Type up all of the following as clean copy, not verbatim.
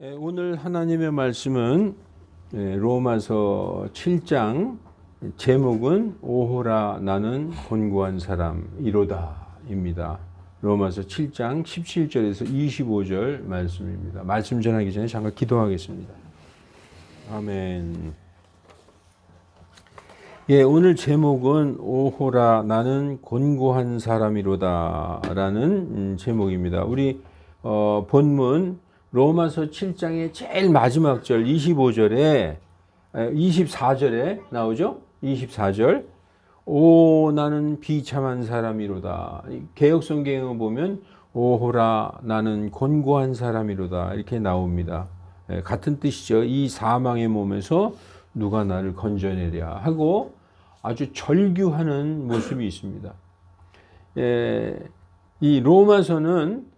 오늘 하나님의 말씀은 로마서 7장 제목은 오호라 나는 곤고한 사람이로다입니다. 로마서 7장 17절에서 25절 말씀입니다. 말씀 전하기 전에 잠깐 기도하겠습니다. 아멘. 오늘 제목은 오호라 나는 곤고한 사람이로다 라는 제목입니다. 우리 본문 로마서 7장의 제일 마지막 절 24절에 나오죠. 24절 오 나는 비참한 사람이로다. 개역성경에 보면 오호라 나는 곤고한 사람이로다 이렇게 나옵니다. 같은 뜻이죠. 이 사망의 몸에서 누가 나를 건져내랴 하고 아주 절규하는 모습이 있습니다. 이 로마서는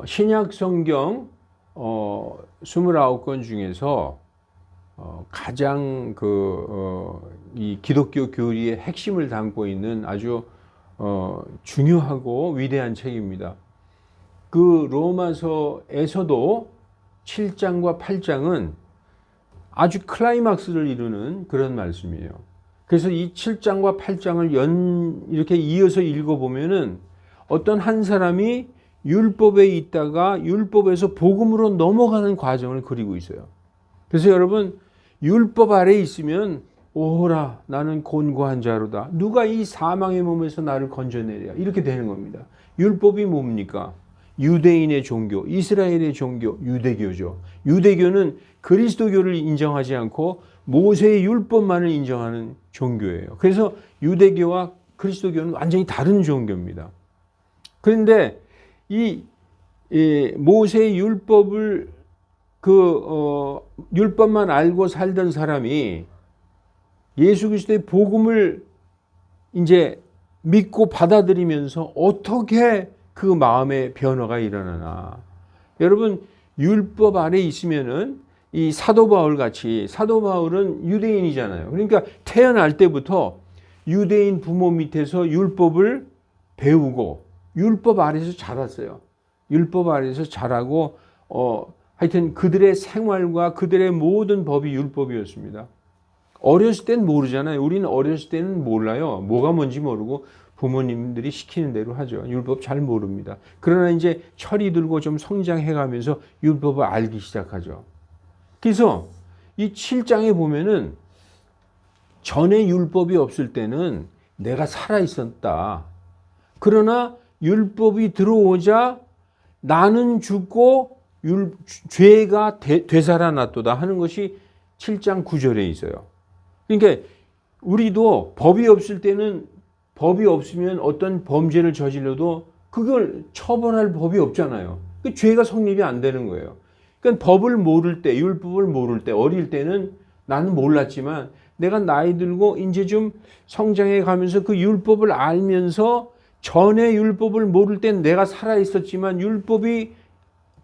신약 성경 29권 중에서 가장 이 기독교 교리의 핵심을 담고 있는 아주 중요하고 위대한 책입니다. 그 로마서에서도 7장과 8장은 아주 클라이막스를 이루는 그런 말씀이에요. 그래서 이 7장과 8장을 이렇게 이어서 읽어보면은 어떤 한 사람이 율법에 있다가 율법에서 복음으로 넘어가는 과정을 그리고 있어요. 그래서 여러분 율법 아래에 있으면 오호라 나는 곤고한 자로다. 누가 이 사망의 몸에서 나를 건져내랴 이렇게 되는 겁니다. 율법이 뭡니까? 유대인의 종교, 이스라엘의 종교, 유대교죠. 유대교는 그리스도교를 인정하지 않고 모세의 율법만을 인정하는 종교예요. 그래서 유대교와 그리스도교는 완전히 다른 종교입니다. 그런데 이 모세의 율법을 율법만 알고 살던 사람이 예수 그리스도의 복음을 이제 믿고 받아들이면서 어떻게 그 마음의 변화가 일어나나. 여러분 율법 아래 있으면은 이 사도 바울 같이, 사도 바울은 유대인이잖아요. 그러니까 태어날 때부터 유대인 부모 밑에서 율법을 배우고 율법 아래에서 자랐어요. 율법 아래에서 자라고 하여튼 그들의 생활과 그들의 모든 법이 율법이었습니다. 어렸을 땐 모르잖아요. 우리는 어렸을 때는 몰라요. 뭐가 뭔지 모르고 부모님들이 시키는 대로 하죠. 율법 잘 모릅니다. 그러나 이제 철이 들고 좀 성장해 가면서 율법을 알기 시작하죠. 그래서 이 7장에 보면은 전에 율법이 없을 때는 내가 살아 있었다. 그러나 율법이 들어오자 나는 죽고 죄가 되살아났도다 하는 것이 7장 9절에 있어요. 그러니까 우리도 법이 없을 때는 법이 없으면 어떤 범죄를 저질러도 그걸 처벌할 법이 없잖아요. 그 죄가 성립이 안 되는 거예요. 그러니까 법을 모를 때, 율법을 모를 때, 어릴 때는 나는 몰랐지만 내가 나이 들고 이제 좀 성장해 가면서 그 율법을 알면서 전에 율법을 모를 땐 내가 살아있었지만 율법이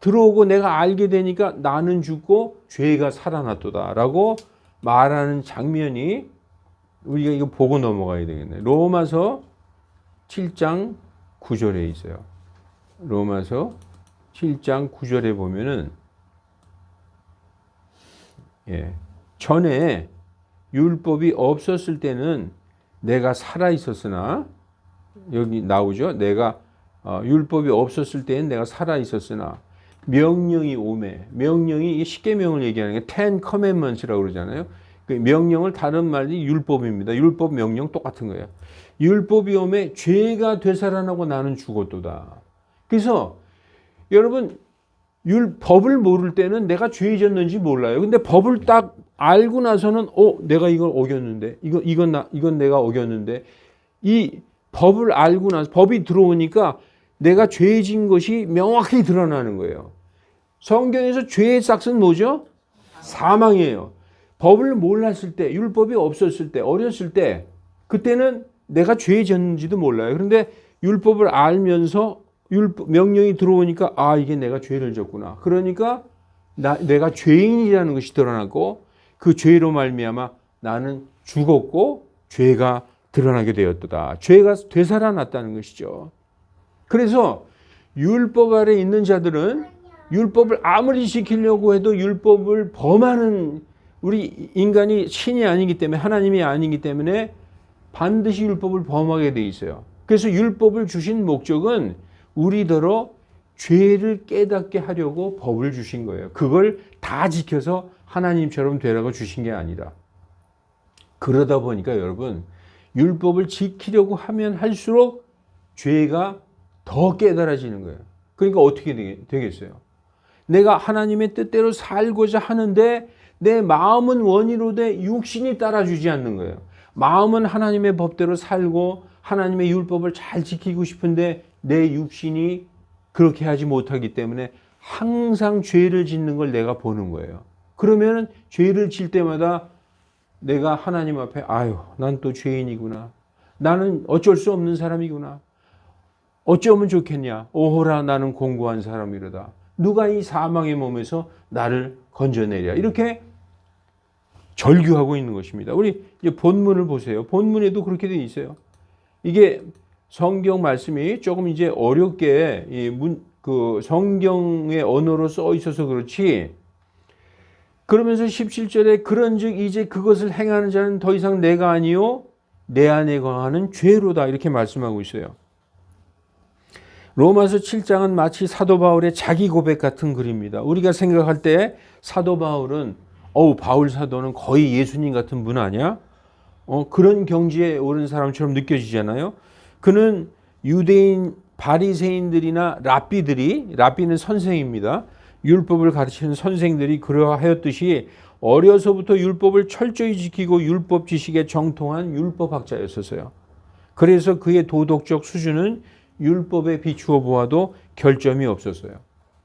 들어오고 내가 알게 되니까 나는 죽고 죄가 살아났도다 라고 말하는 장면이 우리가 이거 보고 넘어가야 되겠네. 로마서 7장 9절에 있어요. 로마서 7장 9절에 보면은 전에 율법이 없었을 때는 내가 살아있었으나 여기 나오죠. 내가 율법이 없었을 때는 내가 살아 있었으나 명령이 오매. 명령이 십계명을 얘기하는 게 Ten Commandments라고 그러잖아요. 그 명령을 다른 말이 율법입니다. 율법 명령 똑같은 거예요. 율법이 오매 죄가 되살아나고 나는 죽었도다. 그래서 여러분 법을 모를 때는 내가 죄 졌는지 몰라요. 근데 법을 딱 알고 나서는 내가 이걸 어겼는데 이건 내가 어겼는데 이 법을 알고 나서 법이 들어오니까 내가 죄진 것이 명확히 드러나는 거예요. 성경에서 죄의 싹은 뭐죠? 사망이에요. 법을 몰랐을 때, 율법이 없었을 때, 어렸을 때 그때는 내가 죄졌는지도 몰라요. 그런데 율법을 알면서 명령이 들어오니까 이게 내가 죄를 졌구나. 그러니까 내가 죄인이라는 것이 드러나고 그 죄로 말미암아 나는 죽었고 죄가 드러나게 되었도다. 죄가 되살아났다는 것이죠. 그래서 율법 아래 있는 자들은 율법을 아무리 지키려고 해도 율법을 범하는 우리 인간이 신이 아니기 때문에 하나님이 아니기 때문에 반드시 율법을 범하게 돼 있어요. 그래서 율법을 주신 목적은 우리더러 죄를 깨닫게 하려고 법을 주신 거예요. 그걸 다 지켜서 하나님처럼 되라고 주신 게 아니라. 그러다 보니까 여러분 율법을 지키려고 하면 할수록 죄가 더 깨달아지는 거예요. 그러니까 어떻게 되겠어요? 내가 하나님의 뜻대로 살고자 하는데 내 마음은 원이로되 육신이 따라주지 않는 거예요. 마음은 하나님의 법대로 살고 하나님의 율법을 잘 지키고 싶은데 내 육신이 그렇게 하지 못하기 때문에 항상 죄를 짓는 걸 내가 보는 거예요. 그러면 죄를 질 때마다 내가 하나님 앞에 아유, 난 또 죄인이구나. 나는 어쩔 수 없는 사람이구나. 어쩌면 좋겠냐. 오호라 나는 공고한 사람이로다. 누가 이 사망의 몸에서 나를 건져내랴. 이렇게 절규하고 있는 것입니다. 우리 이제 본문을 보세요. 본문에도 그렇게 되어 있어요. 이게 성경 말씀이 조금 이제 어렵게 그 성경의 언어로 써 있어서 그렇지. 그러면서 17절에 그런즉 이제 그것을 행하는 자는 더 이상 내가 아니요 내 안에 거하는 죄로다 이렇게 말씀하고 있어요. 로마서 7장은 마치 사도 바울의 자기 고백 같은 글입니다. 우리가 생각할 때 사도 바울은 바울 사도는 거의 예수님 같은 분 아니야? 그런 경지에 오른 사람처럼 느껴지잖아요. 그는 유대인 바리새인들이나 랍비는 선생입니다. 율법을 가르치는 선생들이 그러하였듯이 어려서부터 율법을 철저히 지키고 율법 지식에 정통한 율법학자였었어요. 그래서 그의 도덕적 수준은 율법에 비추어 보아도 결점이 없었어요.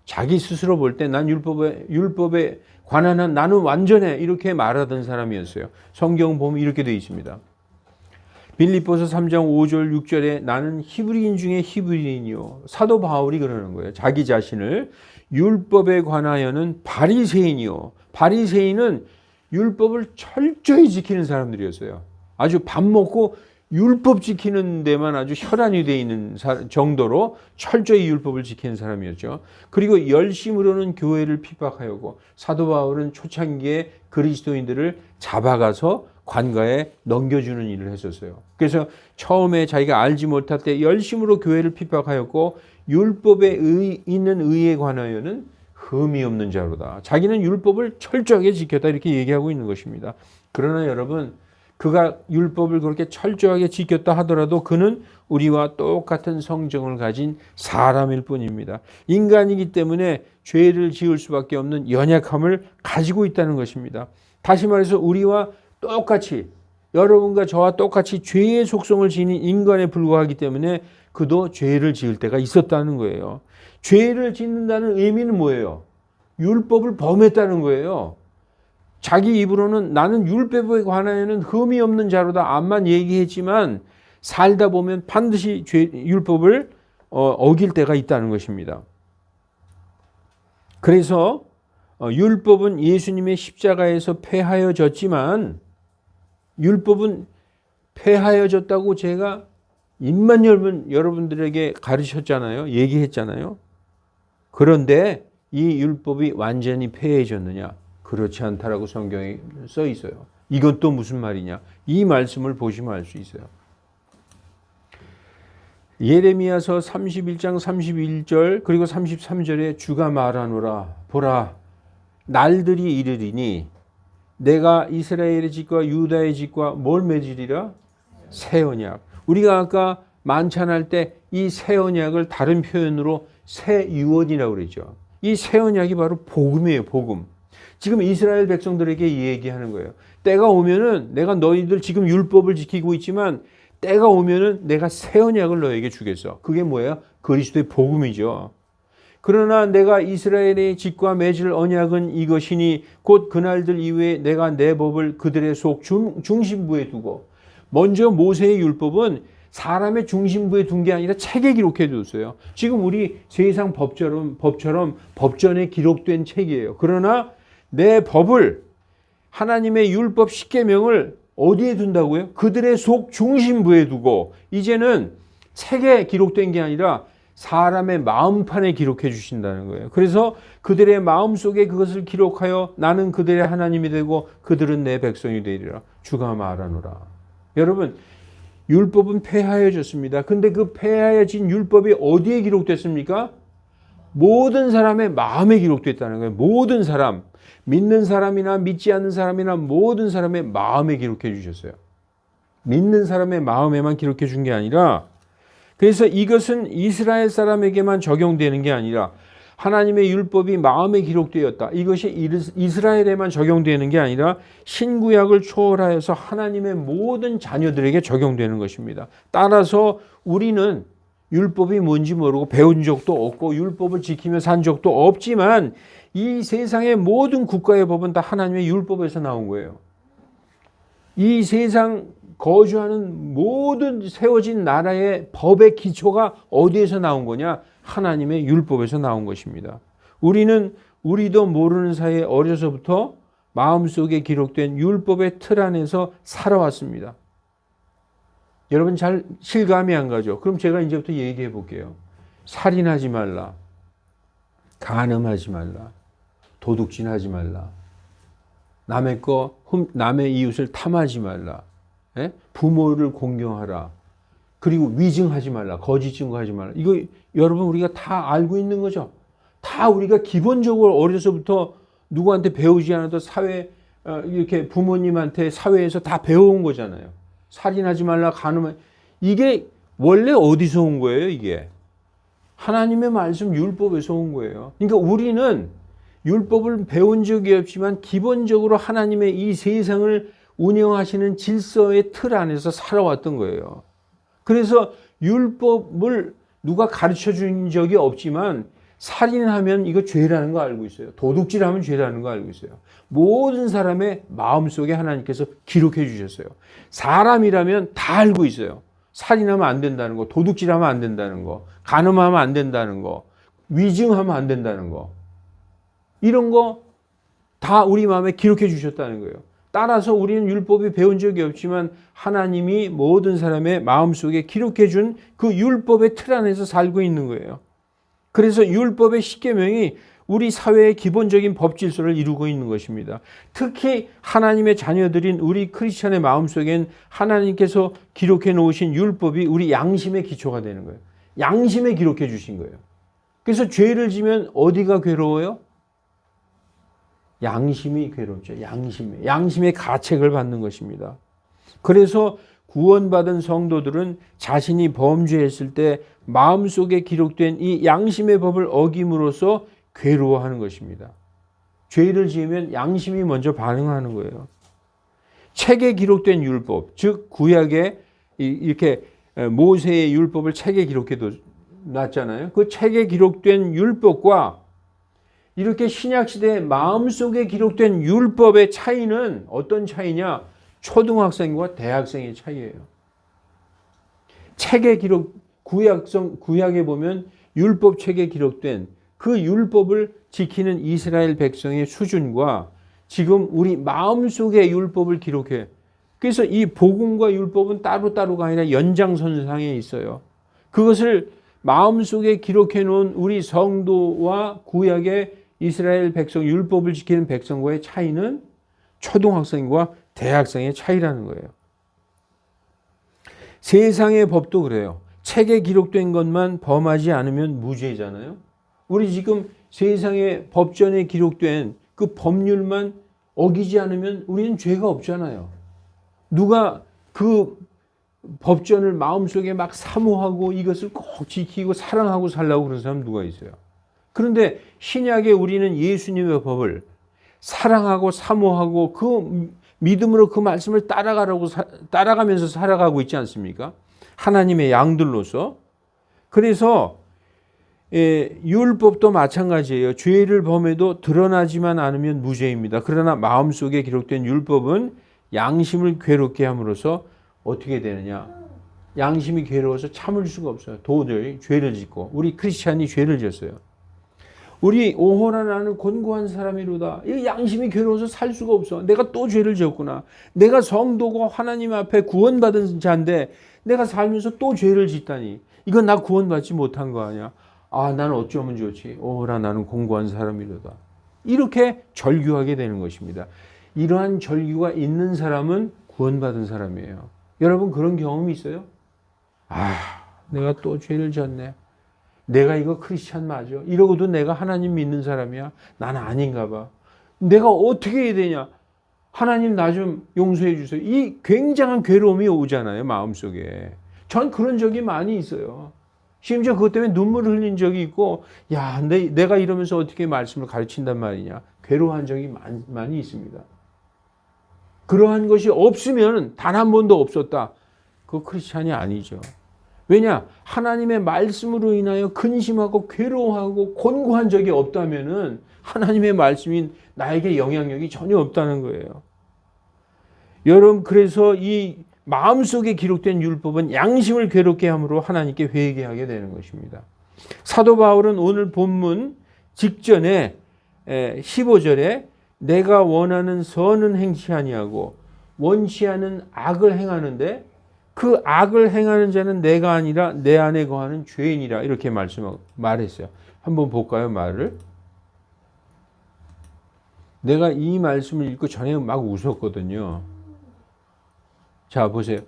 자기 스스로 볼 때 난 율법에 관한 한 나는 완전해 이렇게 말하던 사람이었어요. 성경 보면 이렇게 되어 있습니다. 빌립보서 3장 5절 6절에 나는 히브리인 중에 히브리인이요. 사도 바울이 그러는 거예요. 자기 자신을 율법에 관하여는 바리새인이요. 바리새인은 율법을 철저히 지키는 사람들이었어요. 아주 밥 먹고 율법 지키는 데만 아주 혈안이 되어 있는 정도로 철저히 율법을 지키는 사람이었죠. 그리고 열심으로는 교회를 핍박하였고 사도 바울은 초창기에 그리스도인들을 잡아가서 관가에 넘겨주는 일을 했었어요. 그래서 처음에 자기가 알지 못할 때 열심으로 교회를 핍박하였고 율법에 있는 의에 관하여는 흠이 없는 자로다. 자기는 율법을 철저하게 지켰다 이렇게 얘기하고 있는 것입니다. 그러나 여러분 그가 율법을 그렇게 철저하게 지켰다 하더라도 그는 우리와 똑같은 성정을 가진 사람일 뿐입니다. 인간이기 때문에 죄를 지을 수밖에 없는 연약함을 가지고 있다는 것입니다. 다시 말해서 우리와 똑같이 여러분과 저와 똑같이 죄의 속성을 지닌 인간에 불과하기 때문에 그도 죄를 지을 때가 있었다는 거예요. 죄를 짓는다는 의미는 뭐예요? 율법을 범했다는 거예요. 자기 입으로는 나는 율법에 관하여는 흠이 없는 자로다 암만 얘기했지만 살다 보면 반드시 율법을 어길 때가 있다는 것입니다. 그래서 율법은 예수님의 십자가에서 폐하여졌지만 율법은 폐하여졌다고 제가 입만 열면 여러분들에게 가르쳤잖아요. 얘기했잖아요. 그런데 이 율법이 완전히 폐해졌느냐? 그렇지 않다라고 성경에 써 있어요. 이건 또 무슨 말이냐? 이 말씀을 보시면 알 수 있어요. 예레미야서 31장 31절 그리고 33절에 주가 말하노라 보라 날들이 이르리니 내가 이스라엘의 집과 유다의 집과 뭘 맺으리라? 새 언약. 우리가 아까 만찬할 때 이 새 언약을 다른 표현으로 새 유언이라고 그러죠. 이 새 언약이 바로 복음이에요. 복음. 지금 이스라엘 백성들에게 얘기하는 거예요. 때가 오면은 내가 너희들 지금 율법을 지키고 있지만 때가 오면은 내가 새 언약을 너에게 주겠어. 그게 뭐예요? 그리스도의 복음이죠. 그러나 내가 이스라엘의 집과 맺을 언약은 이것이니 곧 그날들 이후에 내가 내 법을 그들의 속 중심부에 두고 먼저 모세의 율법은 사람의 중심부에 둔 게 아니라 책에 기록해 뒀어요. 지금 우리 세상 법처럼 법전에 기록된 책이에요. 그러나 내 법을 하나님의 율법 10계명을 어디에 둔다고요? 그들의 속 중심부에 두고 이제는 책에 기록된 게 아니라 사람의 마음판에 기록해 주신다는 거예요. 그래서 그들의 마음속에 그것을 기록하여 나는 그들의 하나님이 되고 그들은 내 백성이 되리라. 주가 말하노라. 여러분, 율법은 폐하여졌습니다. 근데 그 폐하여진 율법이 어디에 기록됐습니까? 모든 사람의 마음에 기록됐다는 거예요. 모든 사람, 믿는 사람이나 믿지 않는 사람이나 모든 사람의 마음에 기록해 주셨어요. 믿는 사람의 마음에만 기록해 준 게 아니라, 그래서 이것은 이스라엘 사람에게만 적용되는 게 아니라 하나님의 율법이 마음에 기록되었다. 이것이 이스라엘에만 적용되는 게 아니라 신구약을 초월하여서 하나님의 모든 자녀들에게 적용되는 것입니다. 따라서 우리는 율법이 뭔지 모르고 배운 적도 없고 율법을 지키며 산 적도 없지만 이 세상의 모든 국가의 법은 다 하나님의 율법에서 나온 거예요. 이 세상 거주하는 모든 세워진 나라의 법의 기초가 어디에서 나온 거냐? 하나님의 율법에서 나온 것입니다. 우리도 모르는 사이에 어려서부터 마음속에 기록된 율법의 틀 안에서 살아왔습니다. 여러분 잘 실감이 안 가죠? 그럼 제가 이제부터 얘기해 볼게요. 살인하지 말라. 간음하지 말라. 도둑질하지 말라. 남의 이웃을 탐하지 말라. 예? 부모를 공경하라. 그리고 위증하지 말라. 거짓 증거하지 말라. 이거 여러분 우리가 다 알고 있는 거죠. 다 우리가 기본적으로 어려서부터 누구한테 배우지 않아도 이렇게 부모님한테 사회에서 다 배워온 거잖아요. 살인하지 말라. 간음하지. 이게 원래 어디서 온 거예요, 이게? 하나님의 말씀 율법에서 온 거예요. 그러니까 우리는 율법을 배운 적이 없지만 기본적으로 하나님의 이 세상을 운영하시는 질서의 틀 안에서 살아왔던 거예요. 그래서 율법을 누가 가르쳐 준 적이 없지만 살인하면 이거 죄라는 거 알고 있어요. 도둑질하면 죄라는 거 알고 있어요. 모든 사람의 마음속에 하나님께서 기록해 주셨어요. 사람이라면 다 알고 있어요. 살인하면 안 된다는 거, 도둑질하면 안 된다는 거, 간음하면 안 된다는 거, 위증하면 안 된다는 거. 이런 거 다 우리 마음에 기록해 주셨다는 거예요. 따라서 우리는 율법이 배운 적이 없지만 하나님이 모든 사람의 마음속에 기록해 준 그 율법의 틀 안에서 살고 있는 거예요. 그래서 율법의 10계명이 우리 사회의 기본적인 법 질서를 이루고 있는 것입니다. 특히 하나님의 자녀들인 우리 크리스천의 마음속엔 하나님께서 기록해 놓으신 율법이 우리 양심의 기초가 되는 거예요. 양심에 기록해 주신 거예요. 그래서 죄를 지면 어디가 괴로워요? 양심이 괴롭죠. 양심의 가책을 받는 것입니다. 그래서 구원받은 성도들은 자신이 범죄했을 때 마음속에 기록된 이 양심의 법을 어김으로써 괴로워하는 것입니다. 죄를 지으면 양심이 먼저 반응하는 거예요. 책에 기록된 율법, 즉 구약에 이렇게 모세의 율법을 책에 기록해 놨잖아요. 그 책에 기록된 율법과 이렇게 신약시대의 마음속에 기록된 율법의 차이는 어떤 차이냐? 초등학생과 대학생의 차이예요. 책에 구약에 보면 율법책에 기록된 그 율법을 지키는 이스라엘 백성의 수준과 지금 우리 마음속에 율법을 기록해. 그래서 이 복음과 율법은 따로따로가 아니라 연장선상에 있어요. 그것을 마음속에 기록해 놓은 우리 성도와 구약의 이스라엘 백성, 율법을 지키는 백성과의 차이는 초등학생과 대학생의 차이라는 거예요. 세상의 법도 그래요. 책에 기록된 것만 범하지 않으면 무죄잖아요. 우리 지금 세상의 법전에 기록된 그 법률만 어기지 않으면 우리는 죄가 없잖아요. 누가 그 법전을 마음속에 막 사모하고 이것을 꼭 지키고 사랑하고 살라고 그런 사람 누가 있어요? 그런데 신약에 우리는 예수님의 법을 사랑하고 사모하고 그 믿음으로 그 말씀을 따라가면서 살아가고 있지 않습니까? 하나님의 양들로서. 그래서 율법도 마찬가지예요. 죄를 범해도 드러나지만 않으면 무죄입니다. 그러나 마음속에 기록된 율법은 양심을 괴롭게 함으로써 어떻게 되느냐? 양심이 괴로워서 참을 수가 없어요. 도저히 죄를 짓고. 우리 크리스찬이 죄를 지었어요. 우리 오호라 나는 곤고한 사람이로다. 이 양심이 괴로워서 살 수가 없어. 내가 또 죄를 지었구나. 내가 성도고 하나님 앞에 구원받은 자인데 내가 살면서 또 죄를 짓다니. 이건 나 구원받지 못한 거 아니야. 아, 나는 어쩌면 좋지. 오라, 나는 공고한 사람이로다. 이렇게 절규하게 되는 것입니다. 이러한 절규가 있는 사람은 구원받은 사람이에요. 여러분 그런 경험이 있어요? 아, 내가 또 죄를 졌네. 내가 이거 크리스찬 맞아. 이러고도 내가 하나님 믿는 사람이야? 나는 아닌가 봐. 내가 어떻게 해야 되냐? 하나님 나 좀 용서해 주세요. 이 굉장한 괴로움이 오잖아요, 마음속에. 전 그런 적이 많이 있어요. 심지어 그것 때문에 눈물을 흘린 적이 있고, 야, 내가 이러면서 어떻게 말씀을 가르친단 말이냐. 괴로워한 적이 많이 있습니다. 그러한 것이 없으면 단 한 번도 없었다. 그거 크리스찬이 아니죠. 왜냐? 하나님의 말씀으로 인하여 근심하고 괴로워하고 곤고한 적이 없다면은 하나님의 말씀이 나에게 영향력이 전혀 없다는 거예요. 여러분, 그래서 이 마음속에 기록된 율법은 양심을 괴롭게 함으로 하나님께 회개하게 되는 것입니다. 사도 바울은 오늘 본문 직전에 15절에 내가 원하는 선은 행치 아니하고 원치 않은 악을 행하는데 그 악을 행하는 자는 내가 아니라 내 안에 거하는 죄인이라 이렇게 말했어요. 한번 볼까요, 말을? 내가 이 말씀을 읽고 전에 막 웃었거든요. 자, 보세요.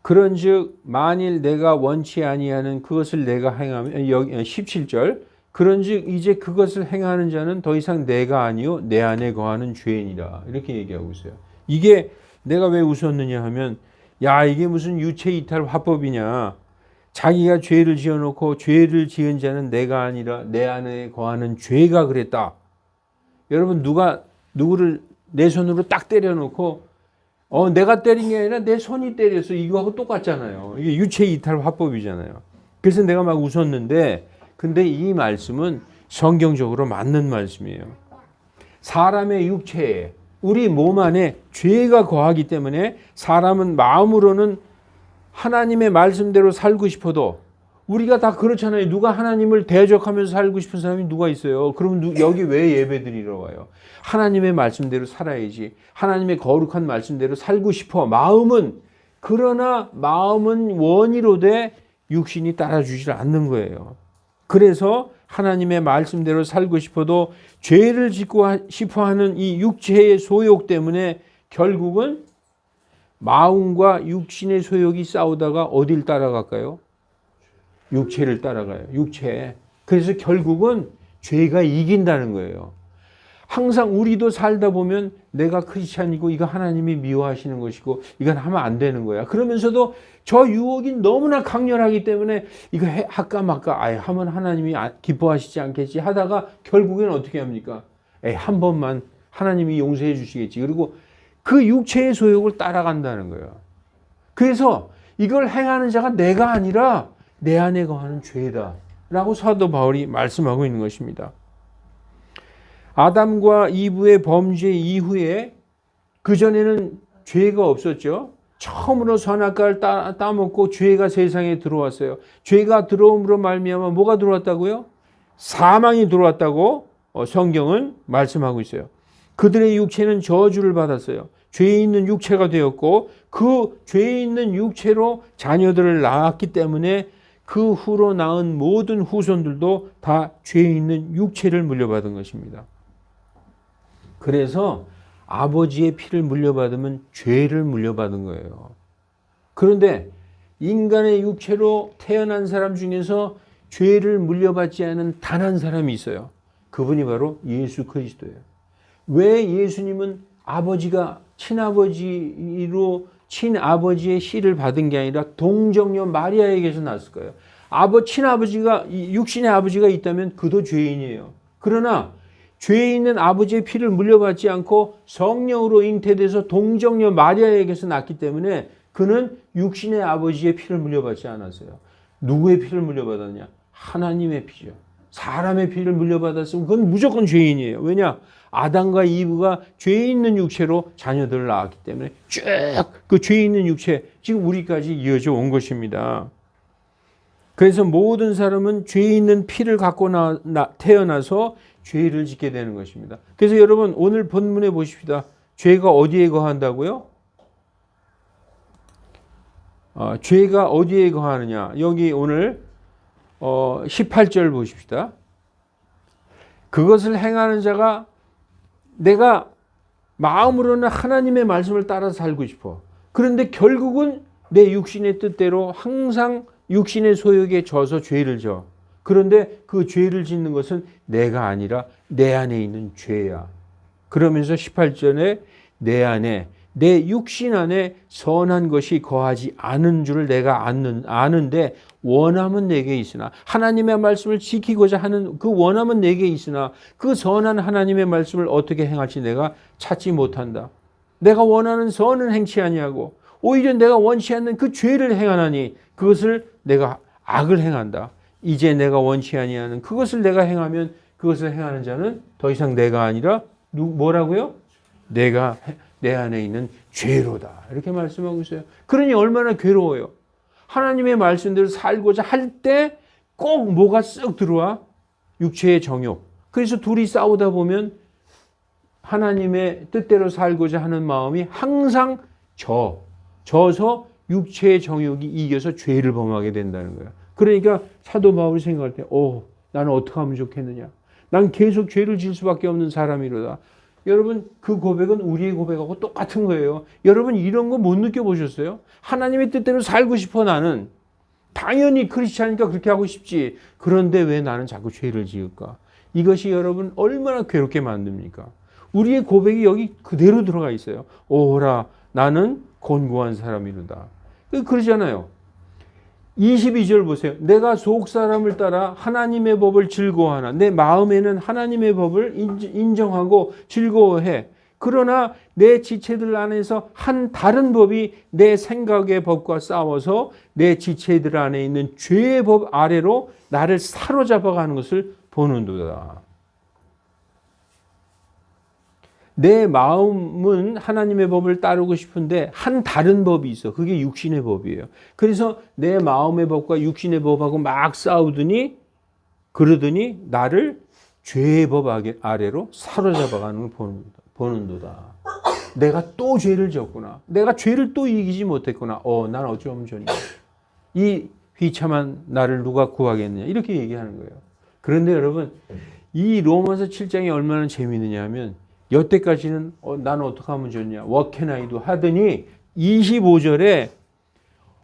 그런즉 만일 내가 원치 아니하는 그것을 내가 행하면, 여기 17절, 그런즉 이제 그것을 행하는 자는 더 이상 내가 아니요 내 안에 거하는 죄인이라 이렇게 얘기하고 있어요. 이게 내가 왜 웃었느냐 하면, 야, 이게 무슨 유체 이탈 화법이냐. 자기가 죄를 지어놓고 죄를 지은 자는 내가 아니라 내 안에 거하는 죄가 그랬다. 여러분, 누구를 내 손으로 딱 때려놓고 내가 때린 게 아니라 내 손이 때렸어. 이거하고 똑같잖아요. 이게 유체 이탈 화법이잖아요. 그래서 내가 막 웃었는데, 근데 이 말씀은 성경적으로 맞는 말씀이에요. 사람의 육체에, 우리 몸 안에 죄가 거하기 때문에 사람은 마음으로는 하나님의 말씀대로 살고 싶어도, 우리가 다 그렇잖아요. 누가 하나님을 대적하면서 살고 싶은 사람이 누가 있어요? 그러면 여기 왜 예배드리러 와요? 하나님의 말씀대로 살아야지. 하나님의 거룩한 말씀대로 살고 싶어. 마음은, 그러나 마음은 원이로되 육신이 따라주질 않는 거예요. 그래서 하나님의 말씀대로 살고 싶어도 죄를 짓고 싶어 하는 이 육체의 소욕 때문에 결국은 마음과 육신의 소욕이 싸우다가 어딜 따라갈까요? 육체를 따라가요. 육체. 그래서 결국은 죄가 이긴다는 거예요. 항상 우리도 살다 보면 내가 크리스찬이고 이거 하나님이 미워하시는 것이고 이건 하면 안 되는 거야. 그러면서도 저 유혹이 너무나 강렬하기 때문에 이거 할까 말까, 아예 하면 하나님이 기뻐하시지 않겠지 하다가 결국엔 어떻게 합니까? 한 번만 하나님이 용서해 주시겠지. 그리고 그 육체의 소욕을 따라간다는 거예요. 그래서 이걸 행하는 자가 내가 아니라 내 안에 거하는 죄다 라고 사도 바울이 말씀하고 있는 것입니다. 아담과 이브의 범죄 이후에, 그전에는 죄가 없었죠. 처음으로 선악과를 따먹고 죄가 세상에 들어왔어요. 죄가 들어옴으로 말미암아 뭐가 들어왔다고요? 사망이 들어왔다고 성경은 말씀하고 있어요. 그들의 육체는 저주를 받았어요. 죄 있는 육체가 되었고 그 죄 있는 육체로 자녀들을 낳았기 때문에 그 후로 낳은 모든 후손들도 다 죄 있는 육체를 물려받은 것입니다. 그래서 아버지의 피를 물려받으면 죄를 물려받은 거예요. 그런데 인간의 육체로 태어난 사람 중에서 죄를 물려받지 않은 단 한 사람이 있어요. 그분이 바로 예수 그리스도예요. 왜 예수님은 아버지가 친아버지로 친아버지의 씨를 받은 게 아니라 동정녀 마리아에게서 났을까요? 친아버지가, 육신의 아버지가 있다면 그도 죄인이에요. 그러나 죄 있는 아버지의 피를 물려받지 않고 성령으로 잉태돼서 동정녀 마리아에게서 났기 때문에 그는 육신의 아버지의 피를 물려받지 않았어요. 누구의 피를 물려받았냐? 하나님의 피죠. 사람의 피를 물려받았으면 그건 무조건 죄인이에요. 왜냐? 아담과 이브가 죄 있는 육체로 자녀들을 낳았기 때문에 쭉 그 죄 있는 육체, 지금 우리까지 이어져 온 것입니다. 그래서 모든 사람은 죄 있는 피를 갖고 태어나서 죄를 짓게 되는 것입니다. 그래서 여러분 오늘 본문에 보십시다. 죄가 어디에 거한다고요? 죄가 어디에 거하느냐. 여기 오늘 18절 보십시다. 그것을 행하는 자가 내가 마음으로는 하나님의 말씀을 따라 살고 싶어. 그런데 결국은 내 육신의 뜻대로 항상 육신의 소욕에 져서 죄를 져. 그런데 그 죄를 짓는 것은 내가 아니라 내 안에 있는 죄야. 그러면서 18절에 내 안에 내 육신 안에 선한 것이 거하지 않은 줄을 내가 아는데 원함은 내게 있으나 하나님의 말씀을 지키고자 하는 그 원함은 내게 있으나 그 선한 하나님의 말씀을 어떻게 행할지 내가 찾지 못한다. 내가 원하는 선은 행치 아니하고 오히려 내가 원치 않는 그 죄를 행하나니 그것을 내가 악을 행한다. 이제 내가 원치 아니하는 그것을 내가 행하면 그것을 행하는 자는 더 이상 내가 아니라 뭐라고요? 내가 내 안에 있는 죄로다. 이렇게 말씀하고 있어요. 그러니 얼마나 괴로워요. 하나님의 말씀대로 살고자 할 때 꼭 뭐가 쓱 들어와? 육체의 정욕. 그래서 둘이 싸우다 보면 하나님의 뜻대로 살고자 하는 마음이 항상 져서 육체의 정욕이 이겨서 죄를 범하게 된다는 거예요. 그러니까 사도 바울이 생각할 때 나는 어떻게 하면 좋겠느냐. 난 계속 죄를 질 수밖에 없는 사람이로다. 여러분 그 고백은 우리의 고백하고 똑같은 거예요. 여러분 이런 거 못 느껴보셨어요? 하나님의 뜻대로 살고 싶어 나는. 당연히 크리스찬이니까 그렇게 하고 싶지. 그런데 왜 나는 자꾸 죄를 지을까? 이것이 여러분 얼마나 괴롭게 만듭니까? 우리의 고백이 여기 그대로 들어가 있어요. 오라 나는 곤고한 사람이로다. 그러잖아요. 22절 보세요. 내가 속사람을 따라 하나님의 법을 즐거워하나 내 마음에는 하나님의 법을 인정하고 즐거워해. 그러나 내 지체들 안에서 한 다른 법이 내 생각의 법과 싸워서 내 지체들 안에 있는 죄의 법 아래로 나를 사로잡아가는 것을 보는도다. 내 마음은 하나님의 법을 따르고 싶은데 한 다른 법이 있어. 그게 육신의 법이에요. 그래서 내 마음의 법과 육신의 법하고 막 싸우더니 그러더니 나를 죄의 법 아래로 사로잡아가는 걸 보는도다. 내가 또 죄를 졌구나. 내가 죄를 또 이기지 못했구나. 난 어쩌면 좋냐. 이 비참한 나를 누가 구하겠느냐. 이렇게 얘기하는 거예요. 그런데 여러분 이 로마서 7장이 얼마나 재미있느냐 하면 여태까지는 나는 어떻게 하면 좋냐. What can I do? 하더니 25절에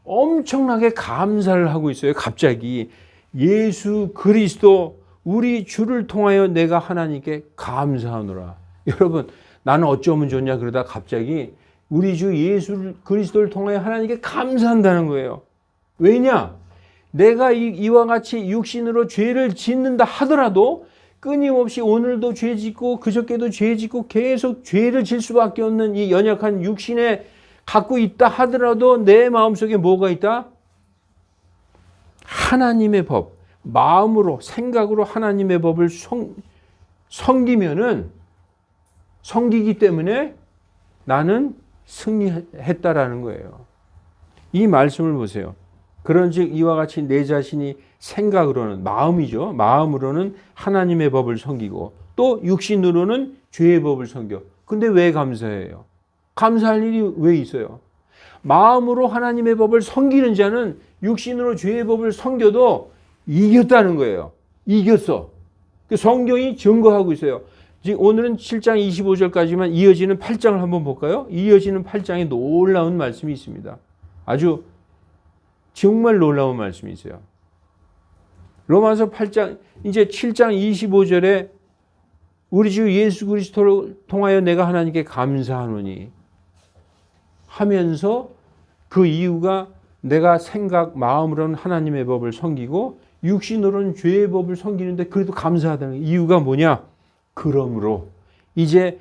엄청나게 감사를 하고 있어요. 갑자기 예수 그리스도 우리 주를 통하여 내가 하나님께 감사하노라. 여러분 나는 어쩌면 좋냐 그러다 갑자기 우리 주 예수 그리스도를 통하여 하나님께 감사한다는 거예요. 왜냐? 내가 이와 같이 육신으로 죄를 짓는다 하더라도 끊임없이 오늘도 죄 짓고 그저께도 죄 짓고 계속 죄를 질 수밖에 없는 이 연약한 육신에 갖고 있다 하더라도 내 마음속에 뭐가 있다? 하나님의 법, 마음으로 생각으로 하나님의 법을 섬기기 때문에 나는 승리했다라는 거예요. 이 말씀을 보세요. 그런즉 이와 같이 내 자신이 생각으로는 마음이죠. 마음으로는 하나님의 법을 섬기고 또 육신으로는 죄의 법을 섬겨. 근데 왜 감사해요? 감사할 일이 왜 있어요? 마음으로 하나님의 법을 섬기는 자는 육신으로 죄의 법을 섬겨도 이겼다는 거예요. 이겼어. 그 성경이 증거하고 있어요. 지금 오늘은 7장 25절까지만 이어지는 8장을 한번 볼까요? 이어지는 8장에 놀라운 말씀이 있습니다. 아주 정말 놀라운 말씀이 있어요. 로마서 8장 이제 7장 25절에 우리 주 예수 그리스도를 통하여 내가 하나님께 감사하노니 하면서 그 이유가 내가 생각 마음으로는 하나님의 법을 섬기고 육신으로는 죄의 법을 섬기는데 그래도 감사하다는 이유가 뭐냐? 그러므로 이제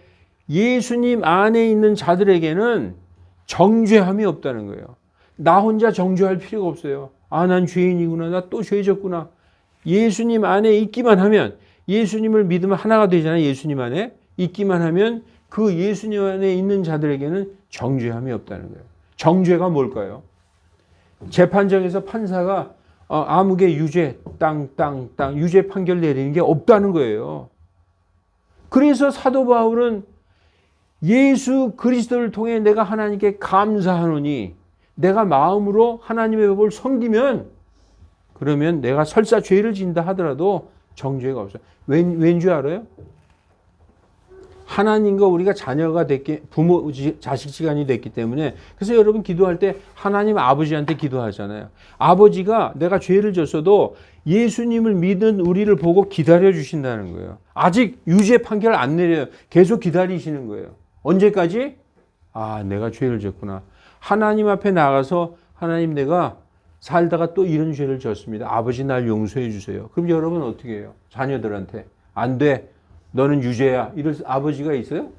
예수님 안에 있는 자들에게는 정죄함이 없다는 거예요. 나 혼자 정죄할 필요가 없어요. 난 죄인이구나. 나 또 죄졌구나. 예수님 안에 있기만 하면 예수님을 믿으면 하나가 되잖아요. 예수님 안에 있기만 하면 그 예수님 안에 있는 자들에게는 정죄함이 없다는 거예요. 정죄가 뭘까요? 재판정에서 판사가 아무개 유죄 땅 유죄 판결 내리는 게 없다는 거예요. 그래서 사도 바울은 예수 그리스도를 통해 내가 하나님께 감사하노니 내가 마음으로 하나님의 법을 섬기면 그러면 내가 설사 죄를 지은다 하더라도 정죄가 없어요. 왠지 알아요? 하나님과 우리가 자녀가 됐기, 부모, 자식 시간이 됐기 때문에. 그래서 여러분 기도할 때 하나님 아버지한테 기도하잖아요. 아버지가 내가 죄를 졌어도 예수님을 믿은 우리를 보고 기다려 주신다는 거예요. 아직 유죄 판결 안 내려요. 계속 기다리시는 거예요. 언제까지? 아, 내가 죄를 졌구나. 하나님 앞에 나가서 하나님 내가 살다가 또 이런 죄를 졌습니다. 아버지 날 용서해 주세요. 그럼 여러분 어떻게 해요? 자녀들한테. 안 돼. 너는 유죄야. 이럴 아버지가 있어요?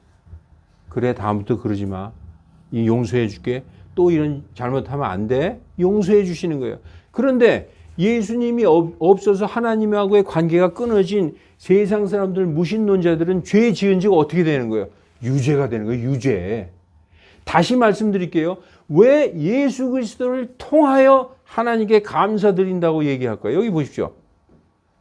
그래, 다음부터 그러지 마. 용서해 줄게. 또 이런 잘못하면 안 돼. 용서해 주시는 거예요. 그런데 예수님이 없어서 하나님하고의 관계가 끊어진 세상 사람들, 무신론자들은 죄 지은 지가 어떻게 되는 거예요? 유죄가 되는 거예요. 유죄. 다시 말씀드릴게요. 왜 예수 그리스도를 통하여 하나님께 감사드린다고 얘기할까요? 여기 보십시오.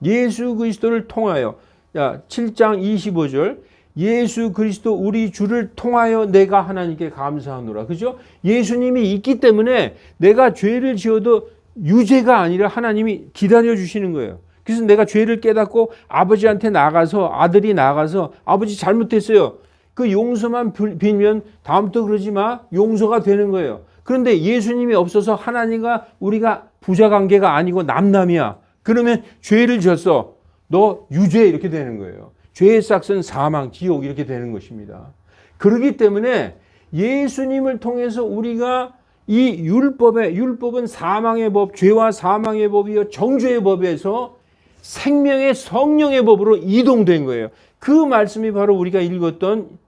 예수 그리스도를 통하여. 자, 7장 25절. 예수 그리스도 우리 주를 통하여 내가 하나님께 감사하노라. 그죠? 예수님이 있기 때문에 내가 죄를 지어도 유죄가 아니라 하나님이 기다려 주시는 거예요. 그래서 내가 죄를 깨닫고 아버지한테 나가서, 아들이 나가서 아버지 잘못했어요. 그 용서만 빌면 다음부터 그러지 마. 용서가 되는 거예요. 그런데 예수님이 없어서 하나님과 우리가 부자 관계가 아니고 남남이야. 그러면 죄를 졌어. 너 유죄 이렇게 되는 거예요. 죄의 싹은 사망, 지옥 이렇게 되는 것입니다. 그렇기 때문에 예수님을 통해서 우리가 이 율법은 사망의 법, 죄와 사망의 법이요 정죄의 법에서 생명의 성령의 법으로 이동된 거예요. 그 말씀이 바로 우리가 읽었던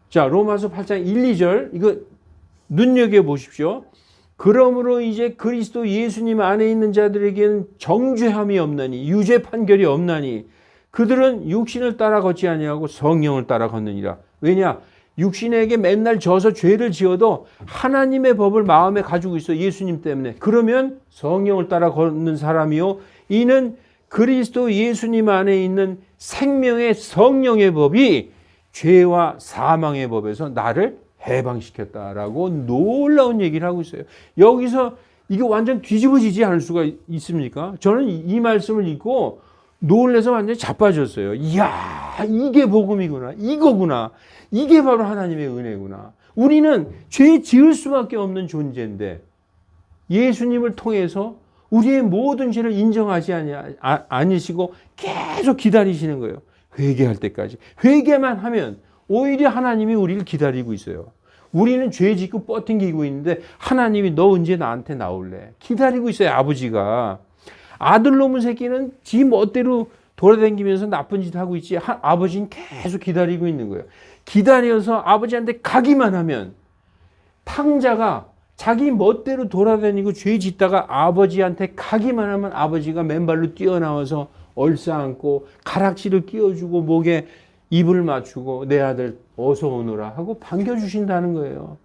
자, 로마서 8장 1, 2절 이거 눈여겨보십시오. 그러므로 이제 그리스도 예수님 안에 있는 자들에게는 정죄함이 없나니, 유죄 판결이 없나니 그들은 육신을 따라 걷지 아니하고 성령을 따라 걷느니라. 왜냐? 육신에게 맨날 져서 죄를 지어도 하나님의 법을 마음에 가지고 있어. 예수님 때문에. 그러면 성령을 따라 걷는 사람이요, 이는 그리스도 예수님 안에 있는 생명의 성령의 법이 죄와 사망의 법에서 나를 해방시켰다라고 놀라운 얘기를 하고 있어요. 여기서 이게 완전 뒤집어지지 않을 수가 있습니까? 저는 이 말씀을 읽고 놀라서 완전히 자빠졌어요. 이야, 이게 복음이구나. 이거구나. 이게 바로 하나님의 은혜구나. 우리는 죄 지을 수밖에 없는 존재인데 예수님을 통해서 우리의 모든 죄를 인정하지 않으시고 계속 기다리시는 거예요. 회개할 때까지. 회개만 하면 오히려 하나님이 우리를 기다리고 있어요. 우리는 죄 짓고 뻗팅기고 있는데 하나님이 너 언제 나한테 나올래? 기다리고 있어요. 아버지가. 아들놈의 새끼는 지 멋대로 돌아다니면서 나쁜 짓 하고 있지 아버지는 계속 기다리고 있는 거예요. 기다려서 아버지한테 가기만 하면 탕자가 자기 멋대로 돌아다니고 죄 짓다가 아버지한테 가기만 하면 아버지가 맨발로 뛰어나와서 얼싸안고 가락지를 끼워주고 목에 입을 맞추고 내 아들 어서 오너라 하고 반겨주신다는 거예요.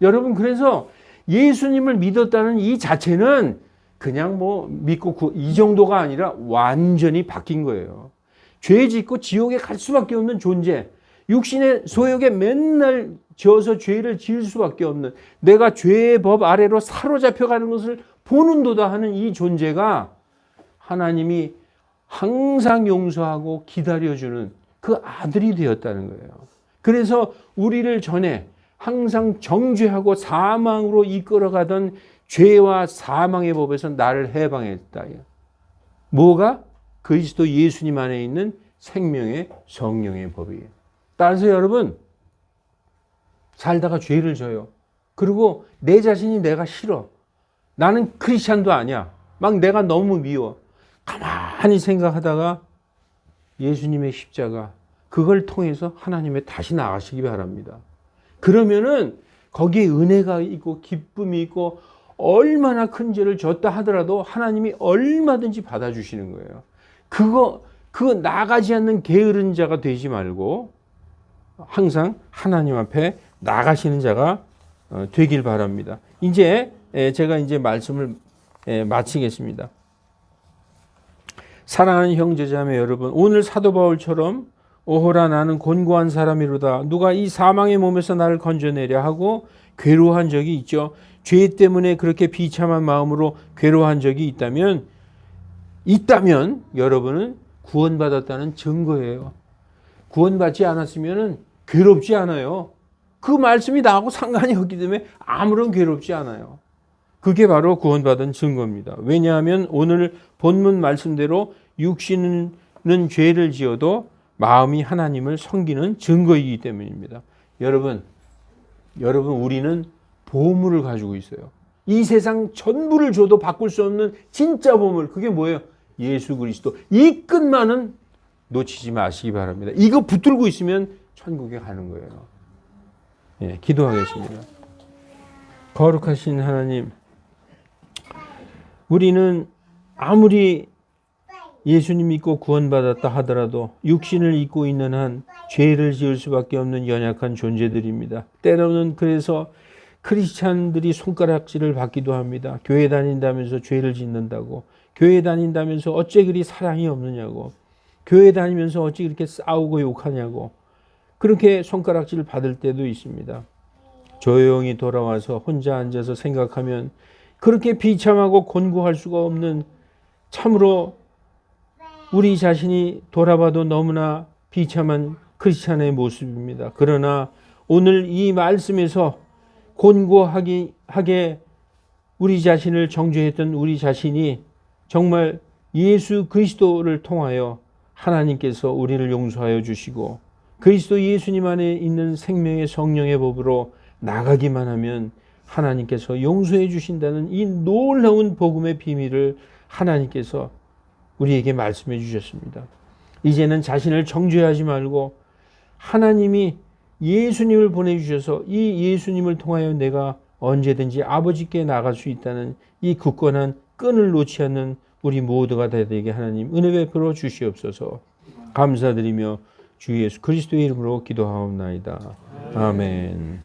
여러분, 그래서 예수님을 믿었다는 이 자체는 그냥 뭐 믿고 이 정도가 아니라 완전히 바뀐 거예요. 죄 짓고 지옥에 갈 수밖에 없는 존재, 육신의 소욕에 맨날 져서 죄를 지을 수밖에 없는, 내가 죄의 법 아래로 사로잡혀가는 것을 보는도다 하는 이 존재가 하나님이 항상 용서하고 기다려주는 그 아들이 되었다는 거예요. 그래서 우리를 전에 항상 정죄하고 사망으로 이끌어가던 죄와 사망의 법에서 나를 해방했다. 뭐가? 그리스도 예수님 안에 있는 생명의 성령의 법이에요. 따라서 여러분, 살다가 죄를 져요. 그리고 내 자신이 내가 싫어. 나는 크리스찬도 아니야. 막 내가 너무 미워. 가만히 생각하다가 예수님의 십자가, 그걸 통해서 하나님의 다시 나가시기 바랍니다. 그러면은 거기에 은혜가 있고 기쁨이 있고 얼마나 큰 죄를 졌다 하더라도 하나님이 얼마든지 받아주시는 거예요. 그거 나가지 않는 게으른 자가 되지 말고 항상 하나님 앞에 나가시는 자가 되길 바랍니다. 이제 제가 이제 말씀을 마치겠습니다. 사랑하는 형제자매 여러분, 오늘 사도 바울처럼 오호라 나는 곤고한 사람이로다. 누가 이 사망의 몸에서 나를 건져내려 하고 괴로워한 적이 있죠. 죄 때문에 그렇게 비참한 마음으로 괴로워한 적이 있다면 여러분은 구원받았다는 증거예요. 구원받지 않았으면 괴롭지 않아요. 그 말씀이 나하고 상관이 없기 때문에 아무런 괴롭지 않아요. 그게 바로 구원받은 증거입니다. 왜냐하면 오늘 본문 말씀대로 육신은 죄를 지어도 마음이 하나님을 섬기는 증거이기 때문입니다. 여러분 우리는 보물을 가지고 있어요. 이 세상 전부를 줘도 바꿀 수 없는 진짜 보물. 그게 뭐예요? 예수 그리스도. 이 끝만은 놓치지 마시기 바랍니다. 이거 붙들고 있으면 천국에 가는 거예요. 예, 기도하겠습니다. 거룩하신 하나님, 우리는 아무리 예수님 믿고 구원받았다 하더라도 육신을 입고 있는 한 죄를 지을 수밖에 없는 연약한 존재들입니다. 때로는 그래서 크리스찬들이 손가락질을 받기도 합니다. 교회 다닌다면서 죄를 짓는다고, 교회 다닌다면서 어째 그리 사랑이 없느냐고, 교회 다니면서 어찌 그렇게 싸우고 욕하냐고, 그렇게 손가락질을 받을 때도 있습니다. 조용히 돌아와서 혼자 앉아서 생각하면 그렇게 비참하고 곤고할 수가 없는, 참으로 우리 자신이 돌아봐도 너무나 비참한 크리스찬의 모습입니다. 그러나 오늘 이 말씀에서 곤고하게 우리 자신을 정죄했던 우리 자신이 정말 예수 그리스도를 통하여 하나님께서 우리를 용서하여 주시고 그리스도 예수님 안에 있는 생명의 성령의 법으로 나가기만 하면 하나님께서 용서해 주신다는 이 놀라운 복음의 비밀을 하나님께서 우리에게 말씀해 주셨습니다. 이제는 자신을 정죄하지 말고 하나님이 예수님을 보내주셔서 이 예수님을 통하여 내가 언제든지 아버지께 나갈 수 있다는 이 굳건한 끈을 놓지 않는 우리 모두가 되게 하나님 은혜 베풀어 주시옵소서. 감사드리며 주 예수 그리스도의 이름으로 기도하옵나이다. 아멘.